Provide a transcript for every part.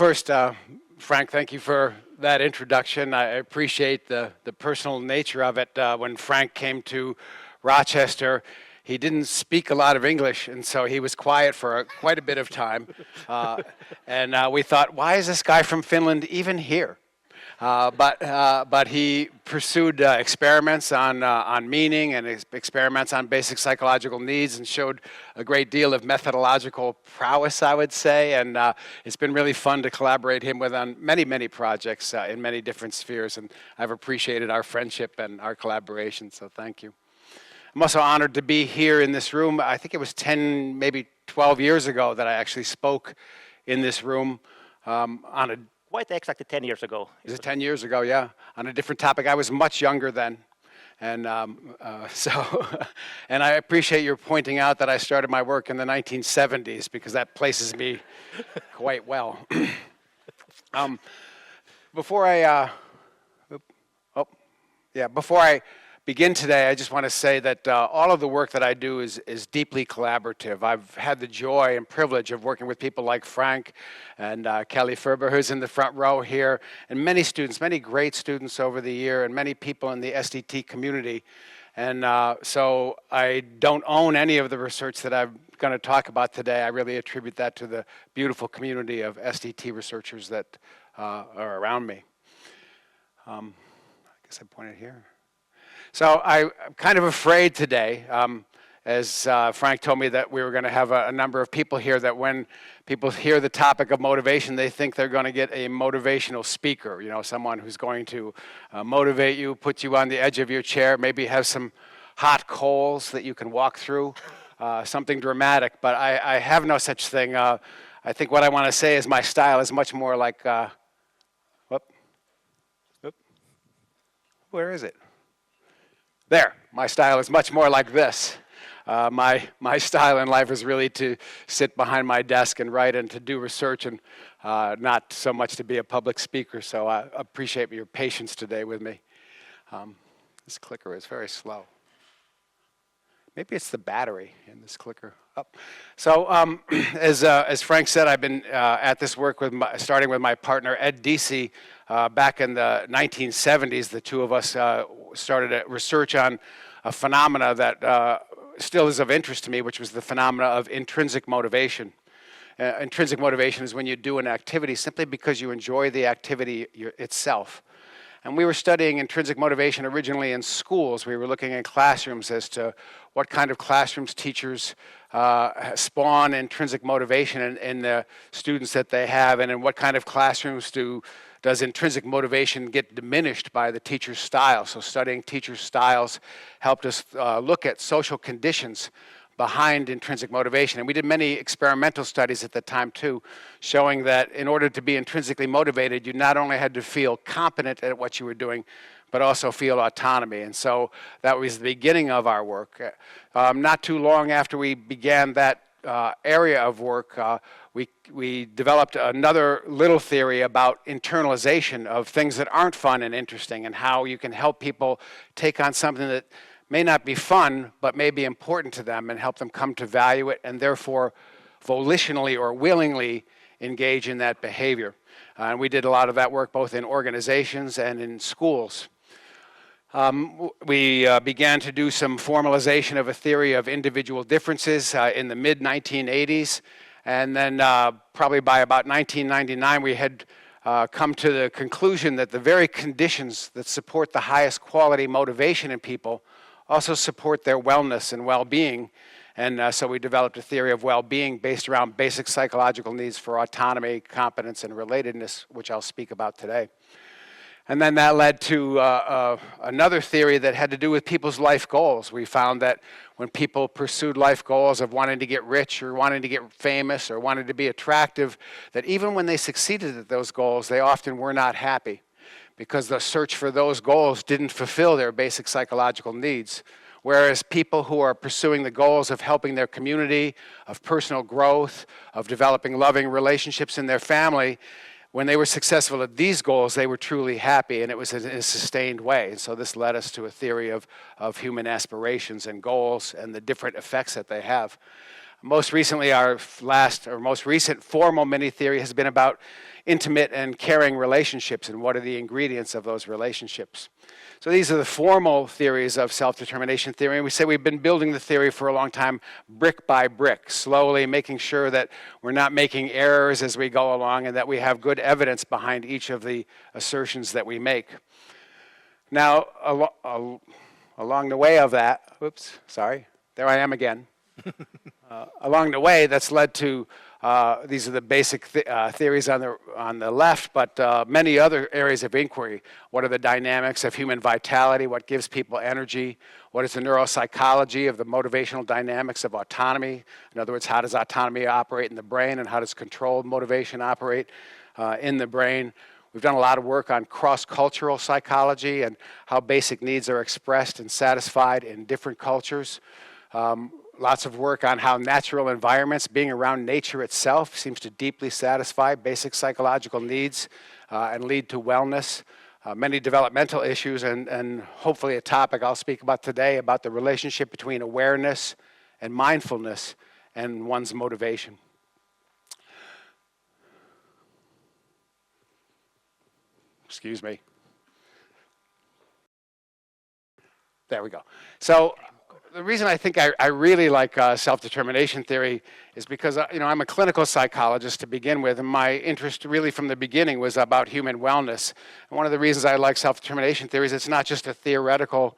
first, Frank, thank you for that introduction. I appreciate the personal nature of it. When Frank came to Rochester, he didn't speak a lot of English, and so he was quiet for quite a bit of time. And we thought, why is this guy from Finland even here? But he pursued experiments on meaning and experiments on basic psychological needs and showed a great deal of methodological prowess, I would say. And it's been really fun to collaborate with on many, many projects in many different spheres. And I've appreciated our friendship and our collaboration, so thank you. I'm also honored to be here in this room. I think it was 10, maybe 12 years ago that I actually spoke in this room on a quite exactly 10 years ago. Is it 10 years ago? Yeah, on a different topic. I was much younger then. And and I appreciate your pointing out that I started my work in the 1970s because that places me quite well. Before I begin today, I just want to say that all of the work that I do is deeply collaborative. I've had the joy and privilege of working with people like Frank and Kelly Ferber, who's in the front row here, and many students, many great students over the year, and many people in the SDT community. And so I don't own any of the research that I'm going to talk about today. I really attribute that to the beautiful community of SDT researchers that are around me. I guess I pointed here. So I'm kind of afraid today, as Frank told me that we were going to have a number of people here, that when people hear the topic of motivation, they think they're going to get a motivational speaker, you know, someone who's going to motivate you, put you on the edge of your chair, maybe have some hot coals that you can walk through, something dramatic. But I have no such thing. I think what I want to say is my style is much more like, where is it? There, my style is much more like this. My style in life is really to sit behind my desk and write and to do research and not so much to be a public speaker. So I appreciate your patience today with me. This clicker is very slow. Maybe it's the battery in this clicker. Oh. So as Frank said, I've been at this work starting with my partner Ed Deasy back in the 1970s. The two of us started research on a phenomena that still is of interest to me, which was the phenomena of intrinsic motivation. Intrinsic motivation is when you do an activity simply because you enjoy the activity itself. And we were studying intrinsic motivation originally in schools. We were looking in classrooms as to what kind of classrooms teachers spawn intrinsic motivation in the students that they have, and in what kind of classrooms does intrinsic motivation get diminished by the teacher's style. So studying teacher styles helped us look at social conditions behind intrinsic motivation. And we did many experimental studies at the time too, showing that in order to be intrinsically motivated, you not only had to feel competent at what you were doing, but also feel autonomy. And so that was the beginning of our work. Not too long after we began that area of work, we developed another little theory about internalization of things that aren't fun and interesting, and how you can help people take on something that may not be fun, but may be important to them, and help them come to value it, and therefore volitionally or willingly engage in that behavior. And we did a lot of that work both in organizations and in schools. We began to do some formalization of a theory of individual differences in the mid-1980s, and then probably by about 1999 we had come to the conclusion that the very conditions that support the highest quality motivation in people also support their wellness and well-being. And so we developed a theory of well-being based around basic psychological needs for autonomy, competence, and relatedness, which I'll speak about today. And then that led to another theory that had to do with people's life goals. We found that when people pursued life goals of wanting to get rich or wanting to get famous or wanting to be attractive, that even when they succeeded at those goals, they often were not happy, because the search for those goals didn't fulfill their basic psychological needs. Whereas people who are pursuing the goals of helping their community, of personal growth, of developing loving relationships in their family, when they were successful at these goals, they were truly happy, and it was in a sustained way. And so this led us to a theory of human aspirations and goals and the different effects that they have. Most recently, our most recent formal mini-theory has been about intimate and caring relationships and what are the ingredients of those relationships. So these are the formal theories of self-determination theory, and we say we've been building the theory for a long time, brick by brick, slowly making sure that we're not making errors as we go along and that we have good evidence behind each of the assertions that we make. Now, along the way of that, oops, sorry, there I am again. Along the way, that's led to, these are the basic theories on the left, but many other areas of inquiry. What are the dynamics of human vitality? What gives people energy? What is the neuropsychology of the motivational dynamics of autonomy? In other words, how does autonomy operate in the brain, and how does controlled motivation operate in the brain? We've done a lot of work on cross-cultural psychology and how basic needs are expressed and satisfied in different cultures. Lots of work on how natural environments, being around nature itself, seems to deeply satisfy basic psychological needs and lead to wellness. Many developmental issues and hopefully a topic I'll speak about today about the relationship between awareness and mindfulness and one's motivation. Excuse me. There we go. So the reason I think I really like self-determination theory is because I'm a clinical psychologist to begin with, and my interest really from the beginning was about human wellness. And one of the reasons I like self-determination theory is it's not just a theoretical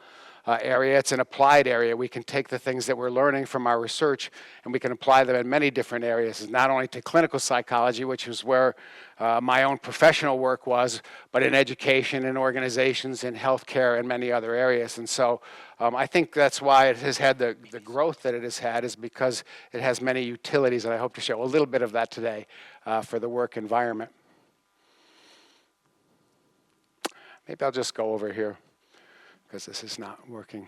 area, it's an applied area. We can take the things that we're learning from our research and we can apply them in many different areas, not only to clinical psychology, which is where my own professional work was, but in education, in organizations, in healthcare, and many other areas. And so I think that's why it has had the growth that it has had, is because it has many utilities, and I hope to show a little bit of that today for the work environment. Maybe I'll just go over here, because this is not working.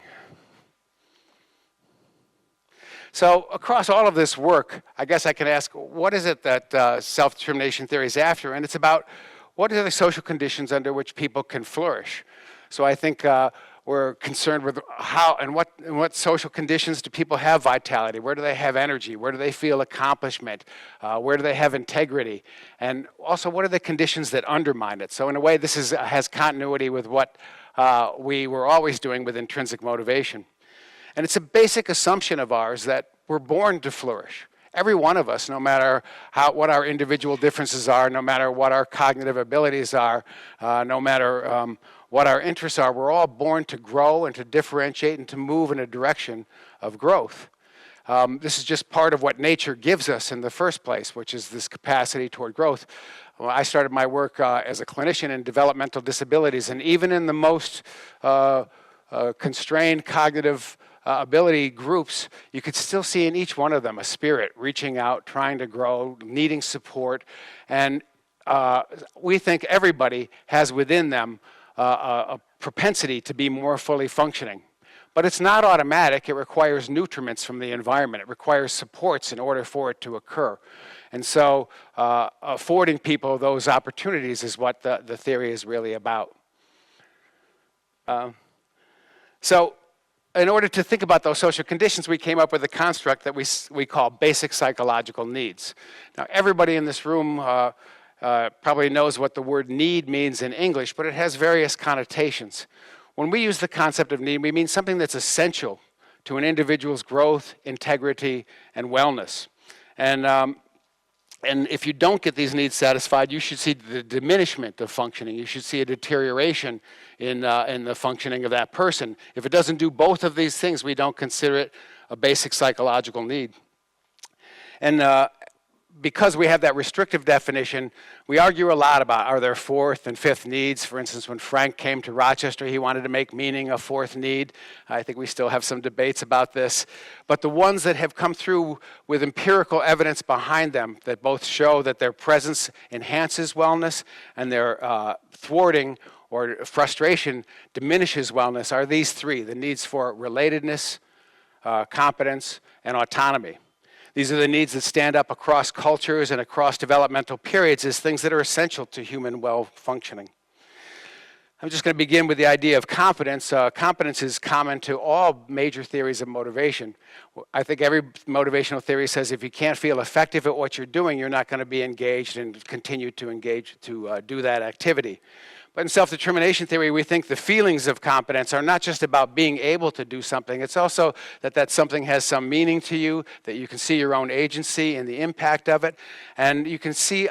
So across all of this work, I guess I can ask, what is it that self-determination theory is after? And it's about what are the social conditions under which people can flourish. So I think we're concerned with how and what social conditions do people have vitality? Where do they have energy? Where do they feel accomplishment? Where do they have integrity? And also, what are the conditions that undermine it? So in a way, this has continuity with what we were always doing with intrinsic motivation. And it's a basic assumption of ours that we're born to flourish. Every one of us, no matter what our individual differences are, no matter what our cognitive abilities are, no matter what our interests are, we're all born to grow and to differentiate and to move in a direction of growth. This is just part of what nature gives us in the first place, which is this capacity toward growth. Well, I started my work as a clinician in developmental disabilities, and even in the most constrained cognitive ability groups, you could still see in each one of them a spirit reaching out, trying to grow, needing support. And we think everybody has within them a propensity to be more fully functioning. But it's not automatic. It requires nutriments from the environment. It requires supports in order for it to occur. And so affording people those opportunities is what the theory is really about. So in order to think about those social conditions, we came up with a construct that we call basic psychological needs. Now, everybody in this room probably knows what the word need means in English, but it has various connotations. When we use the concept of need, we mean something that's essential to an individual's growth, integrity, and wellness. And if you don't get these needs satisfied, you should see the diminishment of functioning. You should see a deterioration in the functioning of that person. If it doesn't do both of these things, we don't consider it a basic psychological need. And because we have that restrictive definition, we argue a lot about are there fourth and fifth needs. For instance, when Frank came to Rochester, he wanted to make meaning a fourth need. I think we still have some debates about this. But the ones that have come through with empirical evidence behind them that both show that their presence enhances wellness and their thwarting or frustration diminishes wellness are these three: the needs for relatedness, competence, and autonomy. These are the needs that stand up across cultures and across developmental periods as things that are essential to human well-functioning. I'm just going to begin with the idea of competence. Competence is common to all major theories of motivation. I think every motivational theory says if you can't feel effective at what you're doing, you're not going to be engaged and continue to engage to do that activity. But in self-determination theory, we think the feelings of competence are not just about being able to do something. It's also that something has some meaning to you, that you can see your own agency and the impact of it, and you can see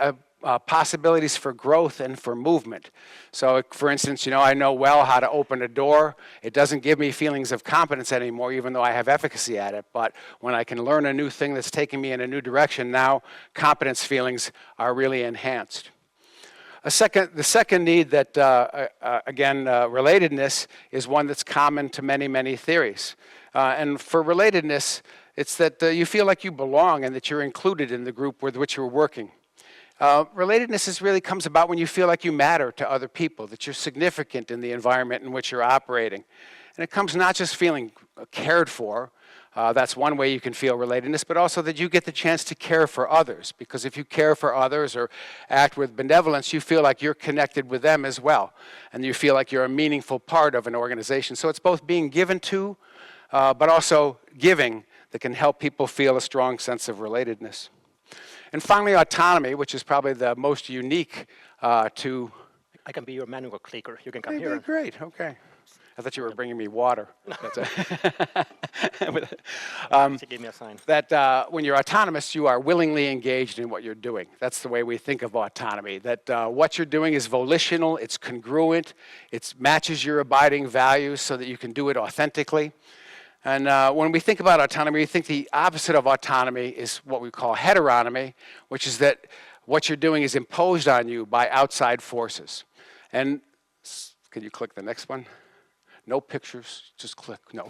possibilities for growth and for movement. So, for instance, I know well how to open a door. It doesn't give me feelings of competence anymore, even though I have efficacy at it. But when I can learn a new thing that's taking me in a new direction, now competence feelings are really enhanced. The second need that, relatedness is one that's common to many, many theories. And for relatedness, it's that you feel like you belong and that you're included in the group with which you're working. Relatedness really comes about when you feel like you matter to other people, that you're significant in the environment in which you're operating. And it comes not just feeling cared for, that's one way you can feel relatedness, but also that you get the chance to care for others. Because if you care for others or act with benevolence, you feel like you're connected with them as well. And you feel like you're a meaningful part of an organization. So it's both being given to, but also giving that can help people feel a strong sense of relatedness. And finally, autonomy, which is probably the most unique to... I can be your manual clicker. You can come here. Great, okay. I thought you were bringing me water. Give me a sign. That when you're autonomous, you are willingly engaged in what you're doing. That's the way we think of autonomy, that what you're doing is volitional, it's congruent, it matches your abiding values so that you can do it authentically. And when we think about autonomy, we think the opposite of autonomy is what we call heteronomy, which is that what you're doing is imposed on you by outside forces. And can you click the next one? No pictures, just click, no.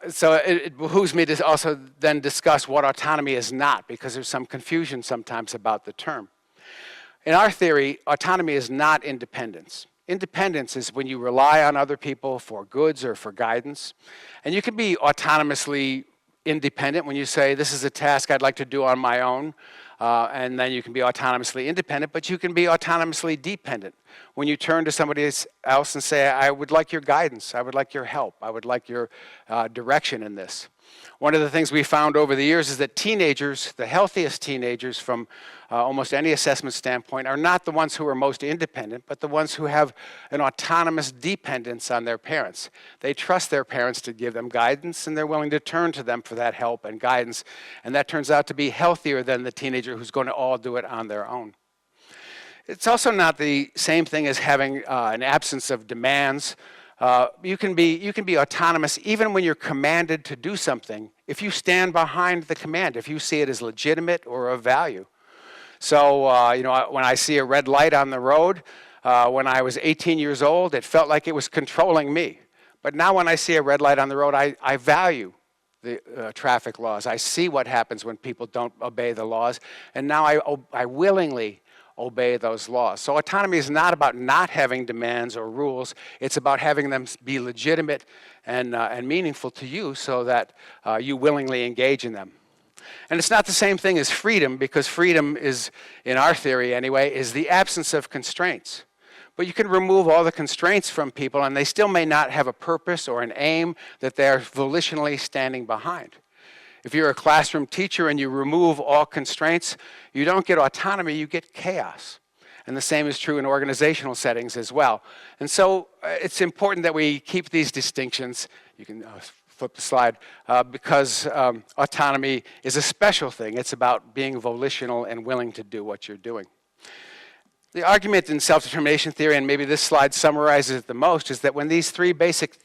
So it behooves me to also then discuss what autonomy is not, because there's some confusion sometimes about the term. In our theory, autonomy is not independence. Independence is when you rely on other people for goods or for guidance. And you can be autonomously independent when you say, this is a task I'd like to do on my own. And then you can be autonomously independent, but you can be autonomously dependent. When you turn to somebody else and say, I would like your guidance, I would like your help, I would like your direction in this. One of the things we found over the years is that teenagers, the healthiest teenagers from almost any assessment standpoint, are not the ones who are most independent, but the ones who have an autonomous dependence on their parents. They trust their parents to give them guidance, and they're willing to turn to them for that help and guidance. And that turns out to be healthier than the teenager who's going to all do it on their own. It's also not the same thing as having an absence of demands. You can be autonomous even when you're commanded to do something, if you stand behind the command, if you see it as legitimate or of value. So, when I see a red light on the road, when I was 18 years old, it felt like it was controlling me. But now when I see a red light on the road, I value the traffic laws. I see what happens when people don't obey the laws, and now I willingly obey those laws. So autonomy is not about not having demands or rules. It's about having them be legitimate and meaningful to you so that you willingly engage in them. And it's not the same thing as freedom, because freedom is, in our theory anyway, is the absence of constraints. But you can remove all the constraints from people and they still may not have a purpose or an aim that they're volitionally standing behind. If you're a classroom teacher and you remove all constraints, you don't get autonomy, you get chaos. And the same is true in organizational settings as well. And so it's important that we keep these distinctions. You can flip the slide, because autonomy is a special thing. It's about being volitional and willing to do what you're doing. The argument in self-determination theory, and maybe this slide summarizes it the most, is that when these three basic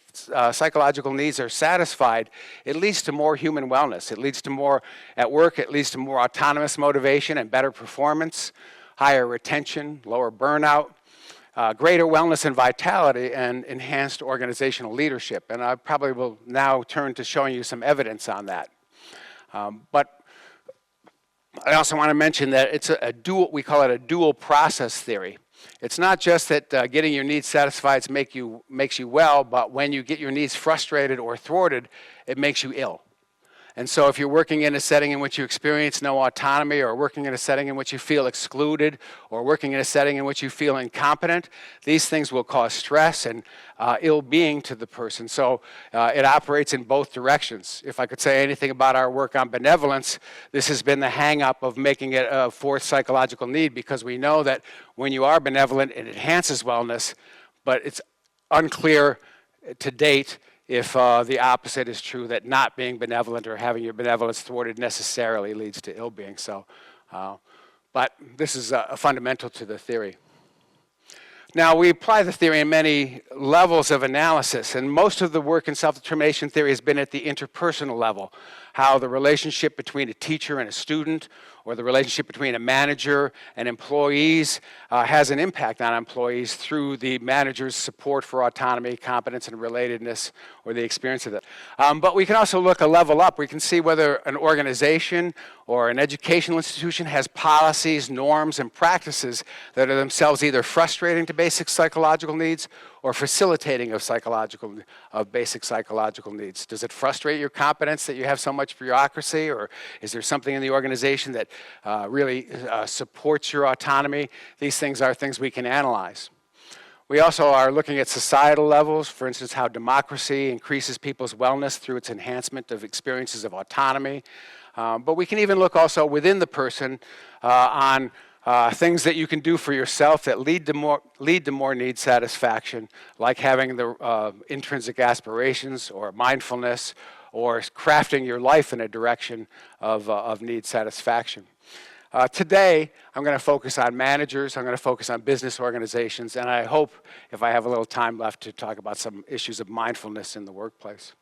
psychological needs are satisfied, it leads to more human wellness. It leads to more, at work, it leads to more autonomous motivation and better performance, higher retention, lower burnout, greater wellness and vitality, and enhanced organizational leadership. And I probably will now turn to showing you some evidence on that. But I also want to mention that it's we call it a dual process theory. It's not just that getting your needs satisfied makes you well, but when you get your needs frustrated or thwarted, it makes you ill. And so if you're working in a setting in which you experience no autonomy, or working in a setting in which you feel excluded, or working in a setting in which you feel incompetent, these things will cause stress and ill-being to the person. So it operates in both directions. If I could say anything about our work on benevolence, this has been the hang-up of making it a fourth psychological need, because we know that when you are benevolent, it enhances wellness, but it's unclear to date if the opposite is true, that not being benevolent or having your benevolence thwarted necessarily leads to ill-being. So, but this is fundamental to the theory. Now, we apply the theory in many levels of analysis, and most of the work in self-determination theory has been at the interpersonal level, how the relationship between a teacher and a student, or the relationship between a manager and employees has an impact on employees through the manager's support for autonomy, competence, and relatedness, or the experience of it. But we can also look a level up. We can see whether an organization or an educational institution has policies, norms, and practices that are themselves either frustrating to basic psychological needs or facilitating of basic psychological needs. Does it frustrate your competence that you have so much bureaucracy, or is there something in the organization that really supports your autonomy? These things are things we can analyze. We also are looking at societal levels, for instance, how democracy increases people's wellness through its enhancement of experiences of autonomy. But we can even look also within the person on things that you can do for yourself that lead to more need satisfaction, like having the intrinsic aspirations, or mindfulness, or crafting your life in a direction of need satisfaction. Today, I'm going to focus on managers, I'm going to focus on business organizations, and I hope, if I have a little time left, to talk about some issues of mindfulness in the workplace.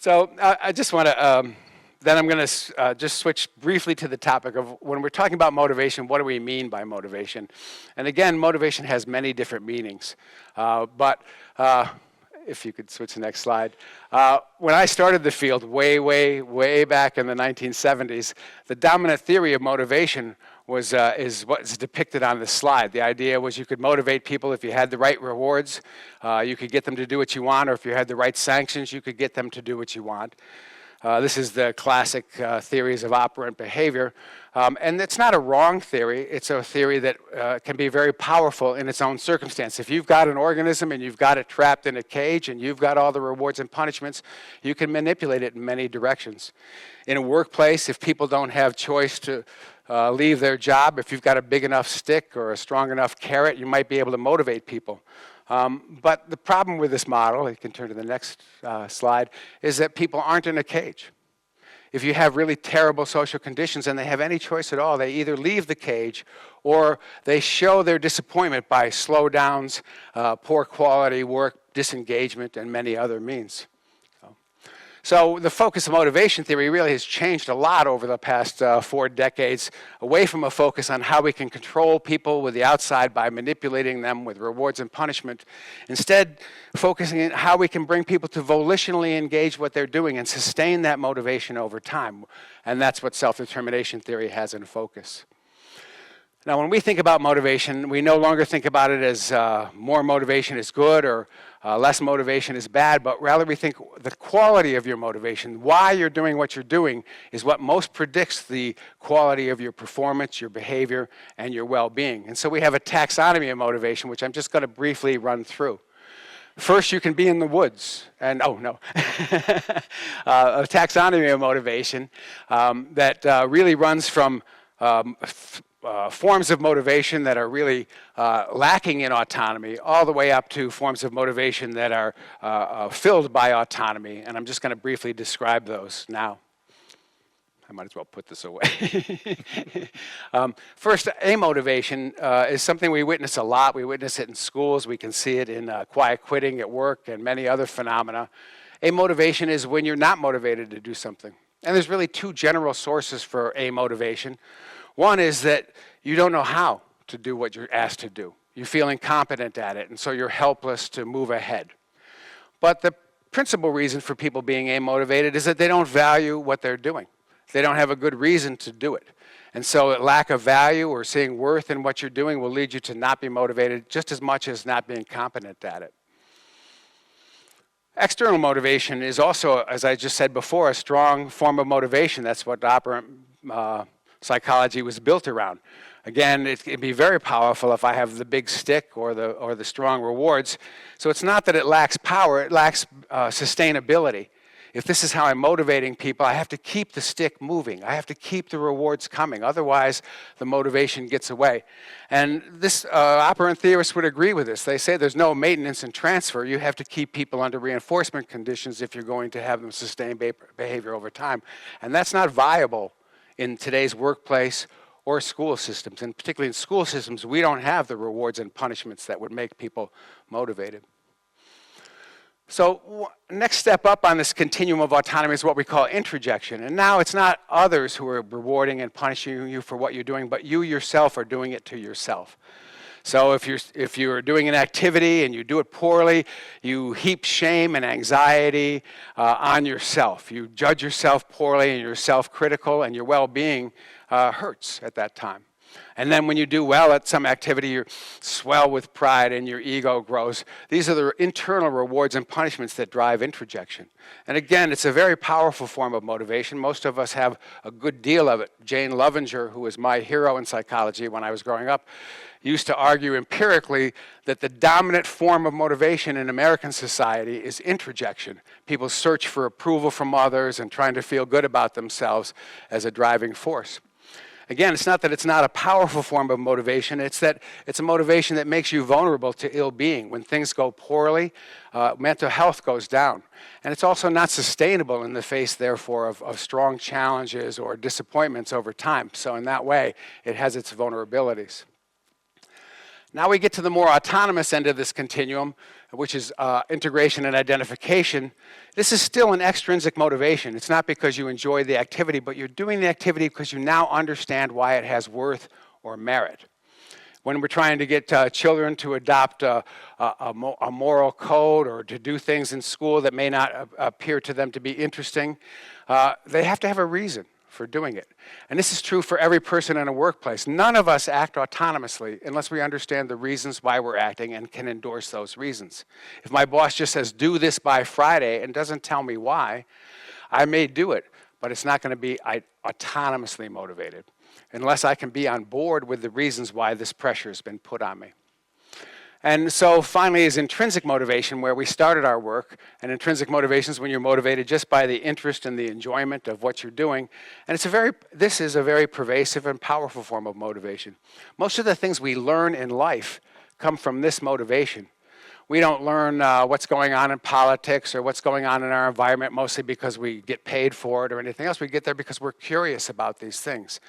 So I just want to, then I'm going to just switch briefly to the topic of, when we're talking about motivation, what do we mean by motivation? And again, motivation has many different meanings, but if you could switch to the next slide. When I started the field way back in the 1970s, the dominant theory of motivation is what's depicted on this slide. The idea was you could motivate people if you had the right rewards, you could get them to do what you want, or if you had the right sanctions, you could get them to do what you want. This is the classic theories of operant behavior. And it's not a wrong theory. It's a theory that can be very powerful in its own circumstance. If you've got an organism and you've got it trapped in a cage and you've got all the rewards and punishments, you can manipulate it in many directions. In a workplace, if people don't have choice to leave their job, if you've got a big enough stick or a strong enough carrot, you might be able to motivate people. But the problem with this model, you can turn to the next slide, is that people aren't in a cage. If you have really terrible social conditions and they have any choice at all, they either leave the cage or they show their disappointment by slowdowns, poor quality work, disengagement, and many other means. So the focus of motivation theory really has changed a lot over the past 4 decades, away from a focus on how we can control people with the outside by manipulating them with rewards and punishment. Instead, focusing on how we can bring people to volitionally engage what they're doing and sustain that motivation over time. And that's what self-determination theory has in focus. Now, when we think about motivation, we no longer think about it as more motivation is good or less motivation is bad, but rather we think the quality of your motivation, why you're doing what you're doing, is what most predicts the quality of your performance, your behavior, and your well-being. And so we have a taxonomy of motivation, which I'm just going to briefly run through. First, you can be in the woods, and a taxonomy of motivation that really runs from forms of motivation that are really lacking in autonomy, all the way up to forms of motivation that are filled by autonomy. And I'm just going to briefly describe those now. I might as well put this away. First, amotivation is something we witness a lot. We witness it in schools. We can see it in quiet quitting at work and many other phenomena. Amotivation is when you're not motivated to do something. And there's really 2 general sources for amotivation. One is that you don't know how to do what you're asked to do. You feel incompetent at it, and so you're helpless to move ahead. But the principal reason for people being amotivated is that they don't value what they're doing. They don't have a good reason to do it. And so a lack of value or seeing worth in what you're doing will lead you to not be motivated just as much as not being competent at it. External motivation is also, as I just said before, a strong form of motivation. That's what operant psychology was built around. Again, it can be very powerful if I have the big stick or the strong rewards. So it's not that it lacks power, it lacks sustainability. If this is how I'm motivating people, I have to keep the stick moving. I have to keep the rewards coming. Otherwise, the motivation gets away. And this operant theorists would agree with this. They say there's no maintenance and transfer. You have to keep people under reinforcement conditions if you're going to have them sustain behavior over time. And that's not viable in today's workplace or school systems. And particularly in school systems, we don't have the rewards and punishments that would make people motivated. So next step up on this continuum of autonomy is what we call introjection. And now it's not others who are rewarding and punishing you for what you're doing, but you yourself are doing it to yourself. So if you're doing an activity and you do it poorly, you heap shame and anxiety on yourself. You judge yourself poorly and you're self-critical, and your well-being hurts at that time. And then when you do well at some activity, you swell with pride and your ego grows. These are the internal rewards and punishments that drive introjection. And again, it's a very powerful form of motivation. Most of us have a good deal of it. Jane Lovinger, who was my hero in psychology when I was growing up, used to argue empirically that the dominant form of motivation in American society is introjection. People search for approval from others and trying to feel good about themselves as a driving force. Again, it's not that it's not a powerful form of motivation, it's that it's a motivation that makes you vulnerable to ill-being. When things go poorly, mental health goes down. And it's also not sustainable in the face, therefore, of strong challenges or disappointments over time. So in that way, it has its vulnerabilities. Now we get to the more autonomous end of this continuum, which is integration and identification. This is still an extrinsic motivation. It's not because you enjoy the activity, but you're doing the activity because you now understand why it has worth or merit. When we're trying to get children to adopt a moral code or to do things in school that may not appear to them to be interesting, they have to have a reason for doing it. And this is true for every person in a workplace. None of us act autonomously unless we understand the reasons why we're acting and can endorse those reasons. If my boss just says, do this by Friday, and doesn't tell me why, I may do it, but it's not going to be autonomously motivated unless I can be on board with the reasons why this pressure has been put on me. And so finally is intrinsic motivation, where we started our work. And intrinsic motivation is when you're motivated just by the interest and the enjoyment of what you're doing. And this is a very pervasive and powerful form of motivation. Most of the things we learn in life come from this motivation. We don't learn what's going on in politics or what's going on in our environment mostly because we get paid for it or anything else. We get there because we're curious about these things.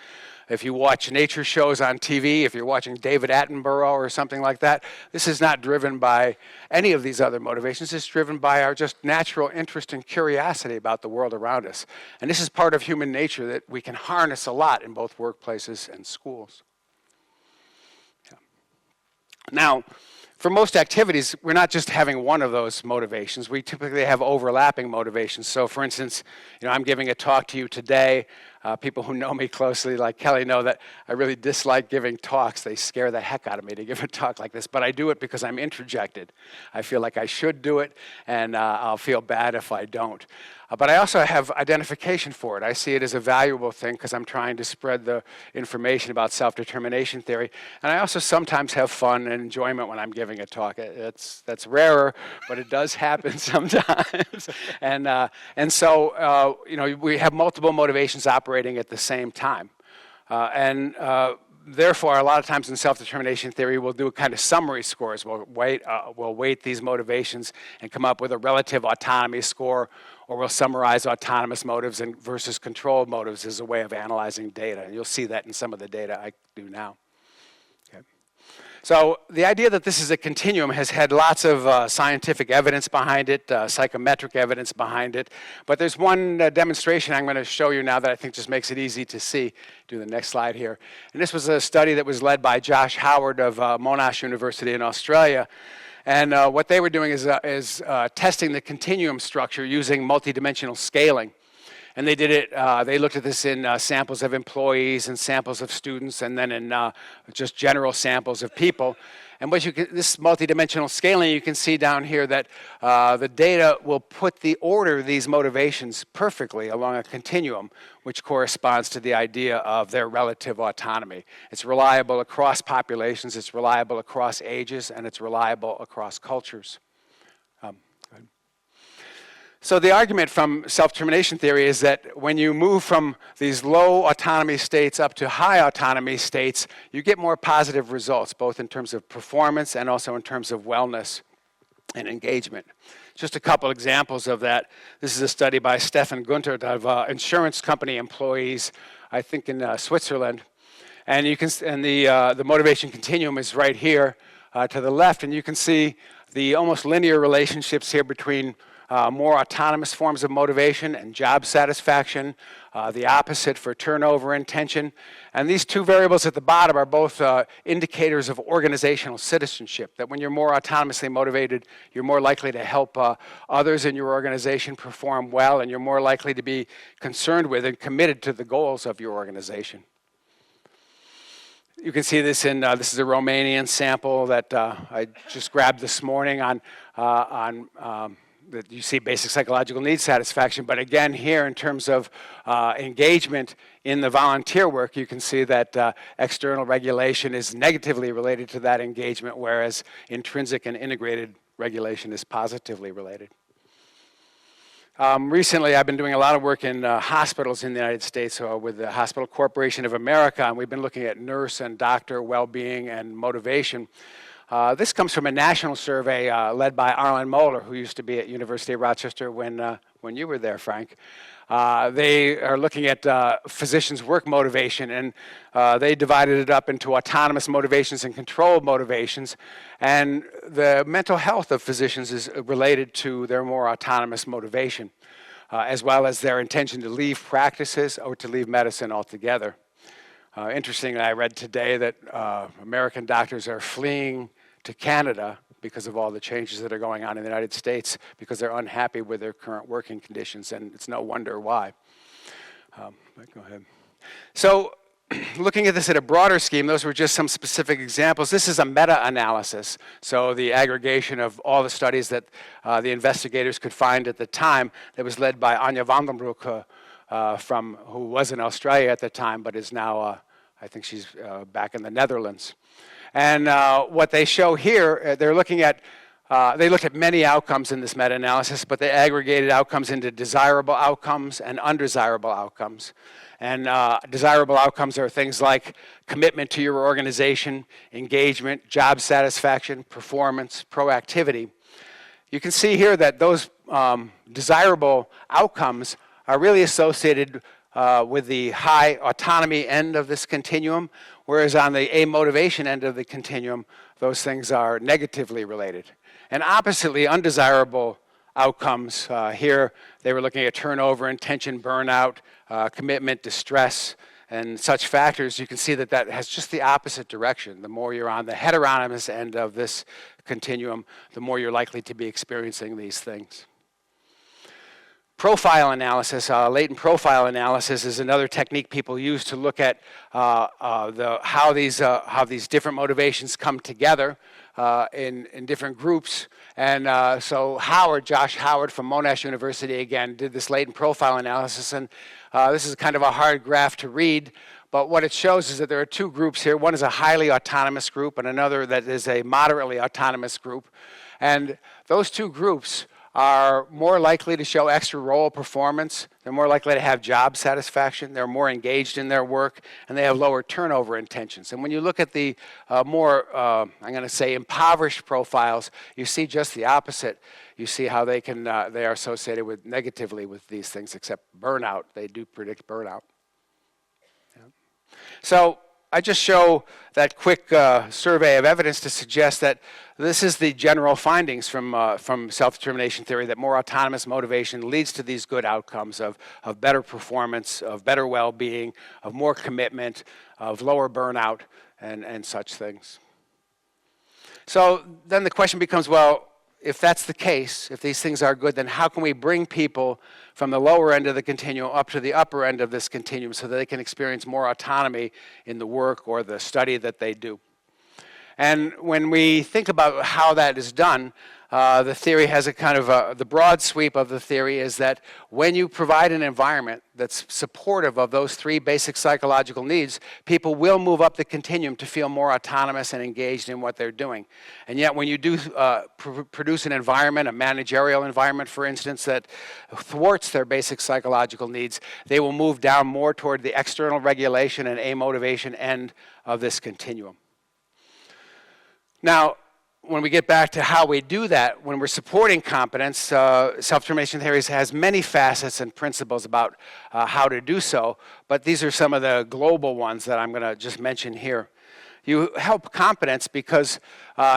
If you watch nature shows on TV, if you're watching David Attenborough or something like that, this is not driven by any of these other motivations. It's driven by our just natural interest and curiosity about the world around us. And this is part of human nature that we can harness a lot in both workplaces and schools. Yeah. Now, for most activities, we're not just having one of those motivations. We typically have overlapping motivations. So for instance, I'm giving a talk to you today. People who know me closely, like Kelly, know that I really dislike giving talks. They scare the heck out of me to give a talk like this. But I do it because I'm introjected. I feel like I should do it, and I'll feel bad if I don't. But I also have identification for it. I see it as a valuable thing because I'm trying to spread the information about self-determination theory. And I also sometimes have fun and enjoyment when I'm giving a talk. That's rarer, but it does happen sometimes. And so we have multiple motivations operating at the same time. Therefore, a lot of times in self-determination theory, we'll do kind of summary scores. We'll weight these motivations and come up with a relative autonomy score, or we'll summarize autonomous motives versus controlled motives as a way of analyzing data. And you'll see that in some of the data I do now. Okay. So the idea that this is a continuum has had lots of scientific evidence behind it, psychometric evidence behind it. But there's one demonstration I'm going to show you now that I think just makes it easy to see. Do the next slide here. And this was a study that was led by Josh Howard of Monash University in Australia. And what they were doing is testing the continuum structure using multidimensional scaling. And they did it, they looked at this in samples of employees and samples of students and then in just general samples of people. And what you can, this multidimensional scaling, you can see down here that the data will put the order of these motivations perfectly along a continuum, which corresponds to the idea of their relative autonomy. It's reliable across populations, it's reliable across ages, and it's reliable across cultures. So the argument from self-determination theory is that when you move from these low autonomy states up to high autonomy states, you get more positive results, both in terms of performance and also in terms of wellness and engagement. Just a couple examples of that. This is a study by Stefan Guntert of insurance company employees, I think in Switzerland. And you can, and the motivation continuum is right here to the left, and you can see the almost linear relationships here between more autonomous forms of motivation and job satisfaction, the opposite for turnover and tension. And these two variables at the bottom are both indicators of organizational citizenship, that when you're more autonomously motivated, you're more likely to help others in your organization perform well, and you're more likely to be concerned with and committed to the goals of your organization. You can see this in, this is a Romanian sample that I just grabbed this morning on that you see basic psychological needs satisfaction. But again, here in terms of engagement in the volunteer work, you can see that external regulation is negatively related to that engagement, whereas intrinsic and integrated regulation is positively related. Recently, I've been doing a lot of work in hospitals in the United States with the Hospital Corporation of America, and we've been looking at nurse and doctor well-being and motivation. This comes from a national survey led by Arlen Moeller, who used to be at University of Rochester when you were there, Frank. They are looking at physicians' work motivation, and they divided it up into autonomous motivations and controlled motivations. And the mental health of physicians is related to their more autonomous motivation, as well as their intention to leave practices or to leave medicine altogether. Interestingly, I read today that American doctors are fleeing to Canada because of all the changes that are going on in the United States, because they're unhappy with their current working conditions, and it's no wonder why. Go ahead. So, looking at this at a broader scheme, those were just some specific examples. This is a meta-analysis, so the aggregation of all the studies that the investigators could find at the time that was led by Anja van den Broek, who was in Australia at the time, but is now, I think she's back in the Netherlands. And what they show here, they're looking at, they looked at many outcomes in this meta-analysis, but they aggregated outcomes into desirable outcomes and undesirable outcomes. And desirable outcomes are things like commitment to your organization, engagement, job satisfaction, performance, proactivity. You can see here that those desirable outcomes are really associated with the high autonomy end of this continuum, whereas on the amotivation end of the continuum, those things are negatively related. And oppositely, undesirable outcomes, here they were looking at turnover and tension, burnout, commitment, distress, and such factors. You can see that that has just the opposite direction. The more you're on the heteronymous end of this continuum, the more you're likely to be experiencing these things. Profile analysis, latent profile analysis, is another technique people use to look at how these different motivations come together in different groups. And so Josh Howard from Monash University, again, did this latent profile analysis. And this is kind of a hard graph to read, but what it shows is that there are two groups here. One is a highly autonomous group and another that is a moderately autonomous group. And those two groups are more likely to show extra role performance, they're more likely to have job satisfaction, they're more engaged in their work, and they have lower turnover intentions. And when you look at the more, I'm going to say, impoverished profiles, you see just the opposite. You see how they are associated with negatively with these things, except burnout. They do predict burnout. Yeah. So I just show that quick survey of evidence to suggest that this is the general findings from self-determination theory, that more autonomous motivation leads to these good outcomes of better performance, of better well-being, of more commitment, of lower burnout, and such things. So then the question becomes, well, if that's the case, if these things are good, then how can we bring people from the lower end of the continuum up to the upper end of this continuum so that they can experience more autonomy in the work or the study that they do? And when we think about how that is done, the theory has a kind of the broad sweep of the theory is that when you provide an environment that's supportive of those three basic psychological needs, people will move up the continuum to feel more autonomous and engaged in what they're doing. And yet when you do produce an environment, a managerial environment, for instance, that thwarts their basic psychological needs, they will move down more toward the external regulation and amotivation end of this continuum. Now, when we get back to how we do that, when we're supporting competence, self-determination theory has many facets and principles about how to do so, but these are some of the global ones that I'm going to just mention here. You help competence because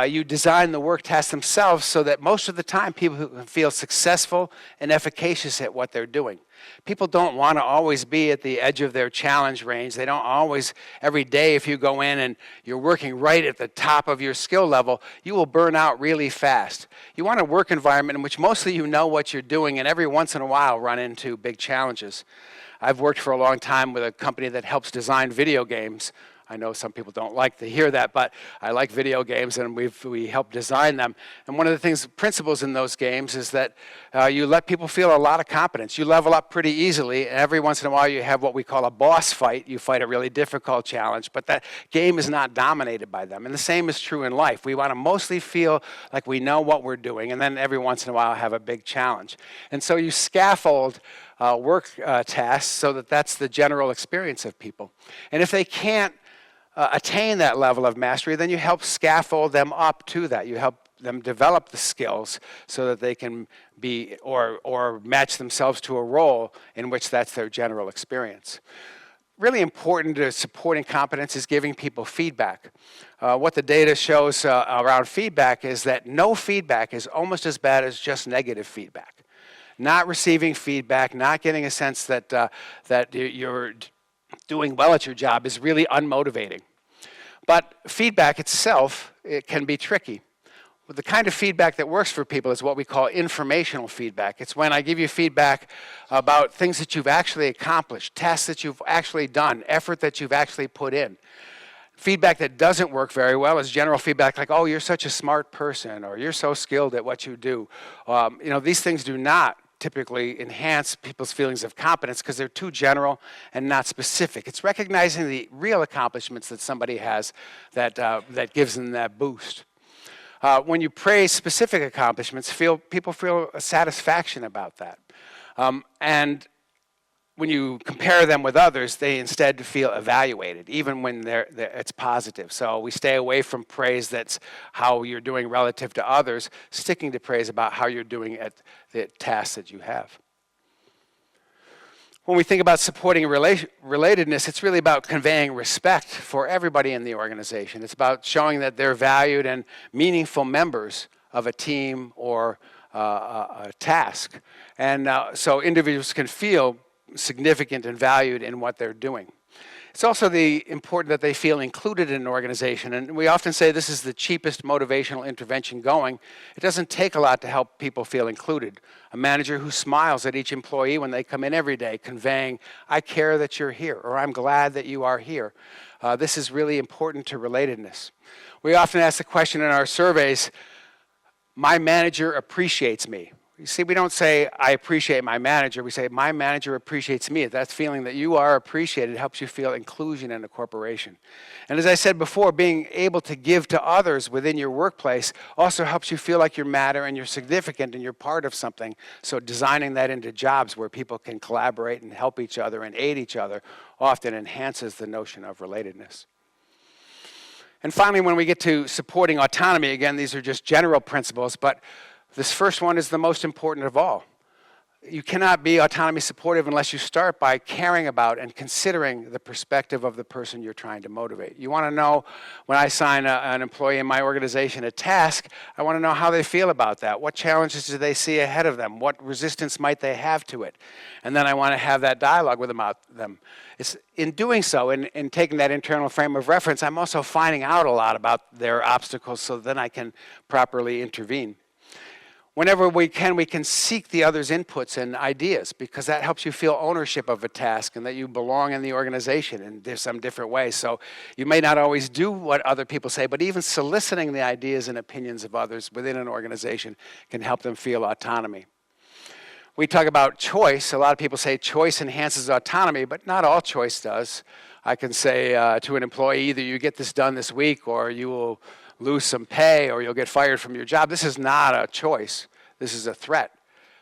you design the work tasks themselves so that most of the time people can feel successful and efficacious at what they're doing. People don't want to always be at the edge of their challenge range. They don't always, every day if you go in and you're working right at the top of your skill level, you will burn out really fast. You want a work environment in which mostly you know what you're doing and every once in a while run into big challenges. I've worked for a long time with a company that helps design video games. I know some people don't like to hear that, but I like video games and we help design them. And one of the principles in those games is that you let people feel a lot of competence. You level up pretty easily, and every once in a while you have what we call a boss fight. You fight a really difficult challenge, but that game is not dominated by them. And the same is true in life. We want to mostly feel like we know what we're doing, and then every once in a while have a big challenge. And so you scaffold work tasks so that that's the general experience of people. And if they can't attain that level of mastery, then you help scaffold them up to that. You help them develop the skills so that they can be or match themselves to a role in which that's their general experience. Really important to supporting competence is giving people feedback. What the data shows around feedback is that no feedback is almost as bad as just negative feedback. Not receiving feedback, not getting a sense that, that you're doing well at your job is really unmotivating. But feedback itself, it can be tricky. The kind of feedback that works for people is what we call informational feedback. It's when I give you feedback about things that you've actually accomplished, tasks that you've actually done, effort that you've actually put in. Feedback that doesn't work very well is general feedback like, oh, you're such a smart person, or you're so skilled at what you do. These things do not typically enhance people's feelings of competence because they're too general and not specific. It's recognizing the real accomplishments that somebody has that gives them that boost. When you praise specific accomplishments, people feel a satisfaction about that. And when you compare them with others, they instead feel evaluated, even when it's positive. So we stay away from praise that's how you're doing relative to others, sticking to praise about how you're doing at the tasks that you have. When we think about supporting relatedness, it's really about conveying respect for everybody in the organization. It's about showing that they're valued and meaningful members of a team or a task. And so individuals can feel significant and valued in what they're doing. It's also important that they feel included in an organization, and we often say this is the cheapest motivational intervention going. It doesn't take a lot to help people feel included. A manager who smiles at each employee when they come in every day, conveying, I care that you're here, or I'm glad that you are here. This is really important to relatedness. We often ask the question in our surveys, my manager appreciates me. You see, we don't say, I appreciate my manager. We say, my manager appreciates me. That feeling that you are appreciated helps you feel inclusion in a corporation. And as I said before, being able to give to others within your workplace also helps you feel like you matter and you're significant and you're part of something. So designing that into jobs where people can collaborate and help each other and aid each other often enhances the notion of relatedness. And finally, when we get to supporting autonomy, again, these are just general principles, but this first one is the most important of all. You cannot be autonomy supportive unless you start by caring about and considering the perspective of the person you're trying to motivate. You want to know, when I assign an employee in my organization a task, I want to know how they feel about that. What challenges do they see ahead of them? What resistance might they have to it? And then I want to have that dialogue with them. It's in doing so, in taking that internal frame of reference, I'm also finding out a lot about their obstacles so then I can properly intervene. Whenever we can seek the other's inputs and ideas, because that helps you feel ownership of a task and that you belong in the organization in some different ways. So you may not always do what other people say, but even soliciting the ideas and opinions of others within an organization can help them feel autonomy. We talk about choice. A lot of people say choice enhances autonomy, but not all choice does. I can say to an employee, either you get this done this week or you will lose some pay or you'll get fired from your job. This is not a choice. This is a threat.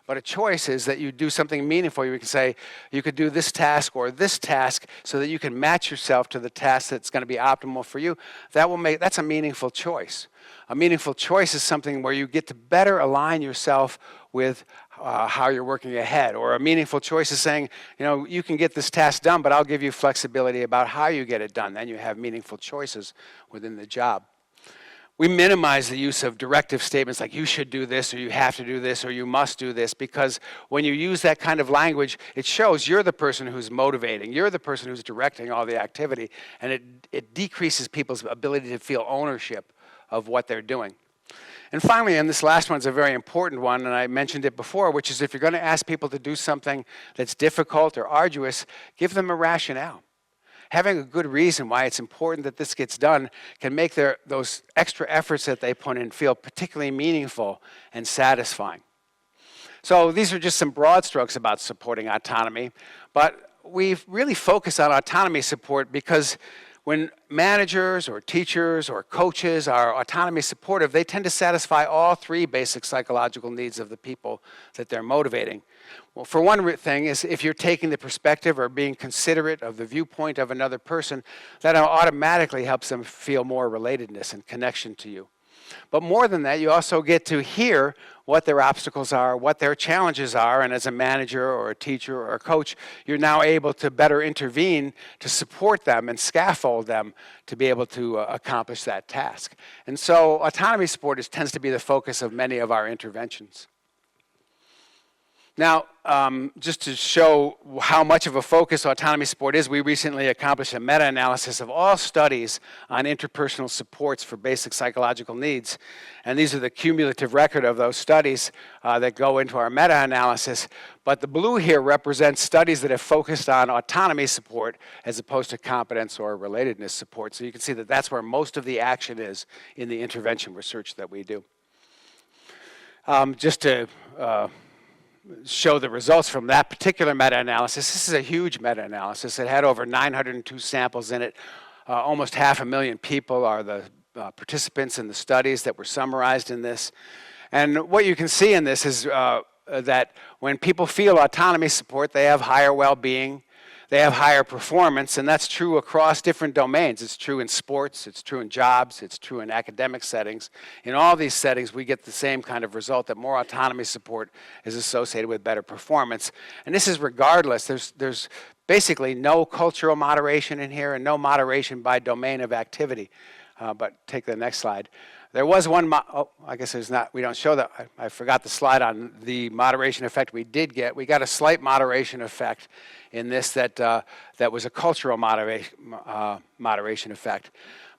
But a choice is that you do something meaningful. You can say you could do this task or this task so that you can match yourself to the task that's going to be optimal for you. That's a meaningful choice. A meaningful choice is something where you get to better align yourself with how you're working ahead. Or a meaningful choice is saying, you can get this task done, but I'll give you flexibility about how you get it done. Then you have meaningful choices within the job. We minimize the use of directive statements like you should do this or you have to do this or you must do this, because when you use that kind of language, it shows you're the person who's motivating, you're the person who's directing all the activity, and it decreases people's ability to feel ownership of what they're doing. And finally, and this last one's a very important one, and I mentioned it before, which is if you're going to ask people to do something that's difficult or arduous, give them a rationale. Having a good reason why it's important that this gets done can make those extra efforts that they put in feel particularly meaningful and satisfying. So these are just some broad strokes about supporting autonomy, but we really focus on autonomy support because when managers or teachers or coaches are autonomy supportive, they tend to satisfy all three basic psychological needs of the people that they're motivating. Well, for one thing is if you're taking the perspective or being considerate of the viewpoint of another person, that automatically helps them feel more relatedness and connection to you. But more than that, you also get to hear what their obstacles are, what their challenges are, and as a manager or a teacher or a coach, you're now able to better intervene to support them and scaffold them to be able to accomplish that task. And so autonomy support tends to be the focus of many of our interventions. Now, just to show how much of a focus autonomy support is, we recently accomplished a meta-analysis of all studies on interpersonal supports for basic psychological needs. And these are the cumulative record of those studies that go into our meta-analysis. But the blue here represents studies that have focused on autonomy support as opposed to competence or relatedness support. So you can see that that's where most of the action is in the intervention research that we do. Just to show the results from that particular meta-analysis. This is a huge meta-analysis. It had over 902 samples in it. Almost 500,000 people are the participants in the studies that were summarized in this. And what you can see in this is that when people feel autonomy support, they have higher well-being, they have higher performance, and that's true across different domains. It's true in sports, it's true in jobs, it's true in academic settings. In all these settings, we get the same kind of result, that more autonomy support is associated with better performance. And this is regardless. There's basically no cultural moderation in here and no moderation by domain of activity. But take the next slide. There was one, I guess there's not, we don't show that. I forgot the slide on the moderation effect we did get. We got a slight moderation effect in this that was a cultural moderation effect.